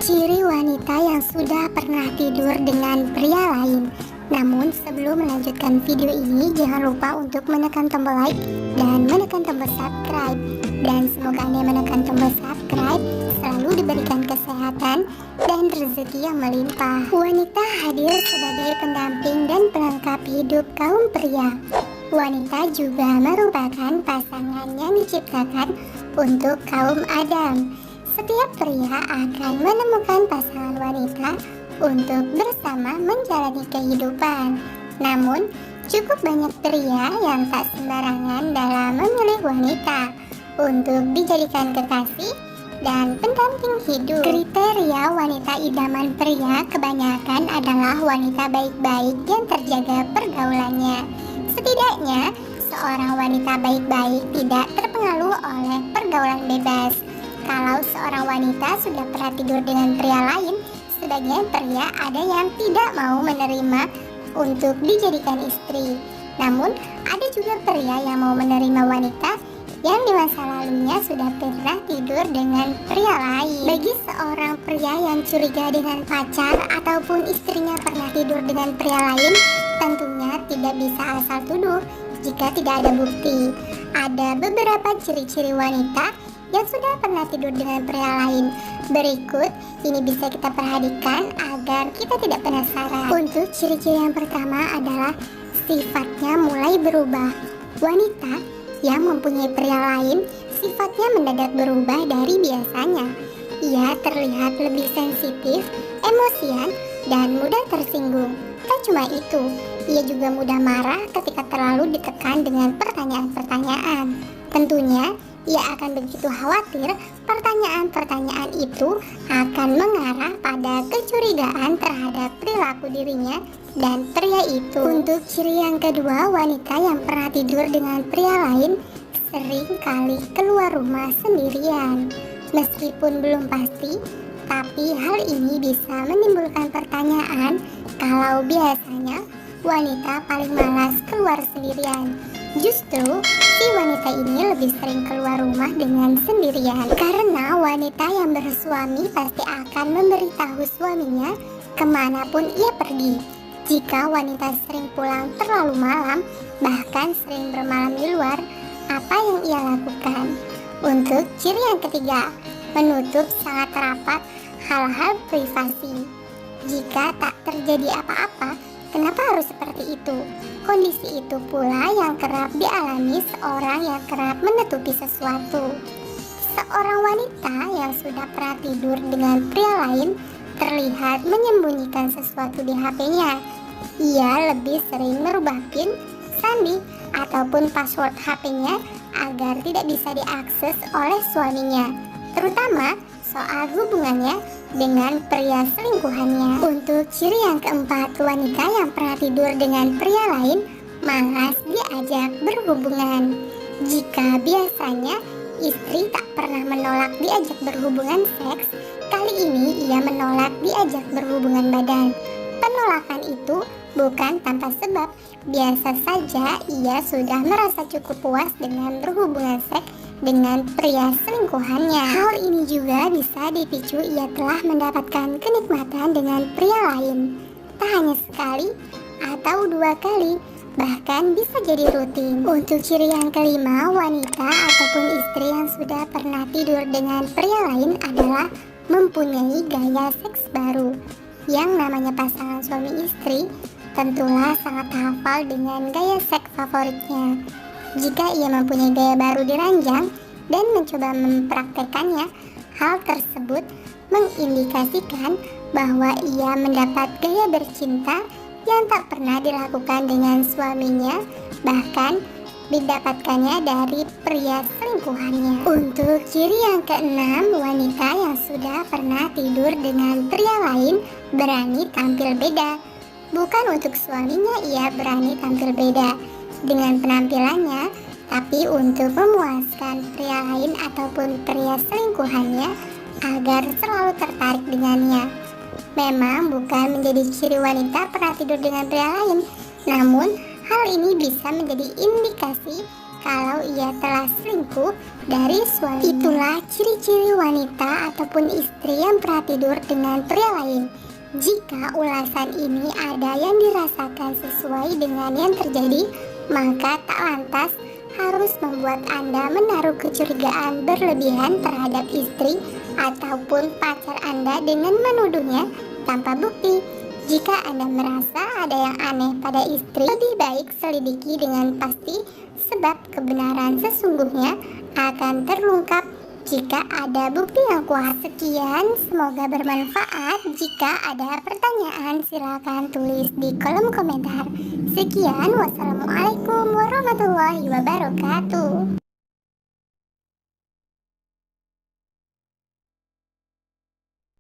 Ciri wanita yang sudah pernah tidur dengan pria lain. Namun sebelum melanjutkan video ini, jangan lupa untuk menekan tombol like dan menekan tombol subscribe. Dan semoga Anda menekan tombol subscribe selalu diberikan kesehatan dan rezeki yang melimpah. Wanita hadir sebagai pendamping dan pelengkap hidup kaum pria. Wanita juga merupakan pasangan yang diciptakan untuk kaum Adam. Setiap pria akan menemukan pasangan wanita untuk bersama menjalani kehidupan. Namun, cukup banyak pria yang tak sembarangan dalam memilih wanita untuk dijadikan kekasih dan pendamping hidup. Kriteria wanita idaman pria kebanyakan adalah wanita baik-baik yang terjaga pergaulannya. Setidaknya, seorang wanita baik-baik tidak terpengaruh oleh pergaulan bebas. Kalau seorang wanita sudah pernah tidur dengan pria lain, sebagian pria ada yang tidak mau menerima untuk dijadikan istri. Namun, ada juga pria yang mau menerima wanita yang di masa lalunya sudah pernah tidur dengan pria lain. Bagi seorang pria yang curiga dengan pacar ataupun istrinya pernah tidur dengan pria lain, tentunya tidak bisa asal tuduh jika tidak ada bukti. Ada beberapa ciri-ciri wanita yang sudah pernah tidur dengan pria lain. Berikut ini bisa kita perhatikan agar kita tidak penasaran. Untuk ciri-ciri yang pertama adalah sifatnya mulai berubah. Wanita yang mempunyai pria lain sifatnya mendadak berubah dari biasanya. Ia terlihat lebih sensitif, emosian, dan mudah tersinggung. Tak cuma itu, ia juga mudah marah ketika terlalu ditekan dengan pertanyaan-pertanyaan. Tentunya ia akan begitu khawatir pertanyaan-pertanyaan itu akan mengarah pada kecurigaan terhadap perilaku dirinya dan pria itu. Untuk ciri yang kedua, wanita yang pernah tidur dengan pria lain sering kali keluar rumah sendirian. Meskipun belum pasti, tapi hal ini bisa menimbulkan pertanyaan kalau biasanya wanita paling malas keluar sendirian. Justru si wanita ini lebih sering keluar rumah dengan sendirian karena wanita yang bersuami pasti akan memberitahu suaminya kemanapun ia pergi. Jika wanita sering pulang terlalu malam, bahkan sering bermalam di luar, apa yang ia lakukan? Untuk ciri yang ketiga, menutup sangat rapat hal-hal privasi. Jika tak terjadi apa-apa, kenapa harus seperti itu? Kondisi itu pula yang kerap dialami seorang yang kerap menutupi sesuatu. Seorang wanita yang sudah pernah tidur dengan pria lain terlihat menyembunyikan sesuatu di HP-nya. Ia lebih sering merubah PIN, sandi, ataupun password HP-nya agar tidak bisa diakses oleh suaminya, terutama soal hubungannya dengan pria selingkuhannya. Untuk ciri yang keempat, wanita yang pernah tidur dengan pria lain malas diajak berhubungan. Jika biasanya istri tak pernah menolak diajak berhubungan seks, kali ini ia menolak diajak berhubungan badan. Penolakan itu bukan tanpa sebab, biasa saja ia sudah merasa cukup puas dengan berhubungan seks dengan pria selingkuhannya. Hal ini juga bisa dipicu ia telah mendapatkan kenikmatan dengan pria lain. Tak hanya sekali atau dua kali, bahkan bisa jadi rutin. Untuk ciri yang kelima, wanita ataupun istri yang sudah pernah tidur dengan pria lain adalah mempunyai gaya seks baru. Yang namanya pasangan suami istri tentulah sangat hafal dengan gaya seks favoritnya. Jika ia mempunyai gaya baru di ranjang dan mencoba mempraktekannya, hal tersebut mengindikasikan bahwa ia mendapat gaya bercinta yang tak pernah dilakukan dengan suaminya, bahkan didapatkannya dari pria selingkuhannya. Untuk ciri yang keenam, wanita yang sudah pernah tidur dengan pria lain berani tampil beda. Bukan untuk suaminya ia berani tampil beda. Dengan penampilannya, tapi untuk memuaskan pria lain ataupun pria selingkuhannya agar selalu tertarik dengannya. Memang bukan menjadi ciri wanita pernah tidur dengan pria lain, namun hal ini bisa menjadi indikasi kalau ia telah selingkuh dari suami. Itulah ciri-ciri wanita ataupun istri yang pernah tidur dengan pria lain. Jika ulasan ini ada yang dirasakan sesuai dengan yang terjadi, maka tak lantas harus membuat Anda menaruh kecurigaan berlebihan terhadap istri ataupun pacar Anda dengan menuduhnya tanpa bukti. Jika Anda merasa ada yang aneh pada istri, lebih baik selidiki dengan pasti, sebab kebenaran sesungguhnya akan terungkap jika ada bukti yang kuat. Sekian, semoga bermanfaat. Jika ada pertanyaan, silakan tulis di kolom komentar. Sekian, wassalamualaikum warahmatullahi wabarakatuh.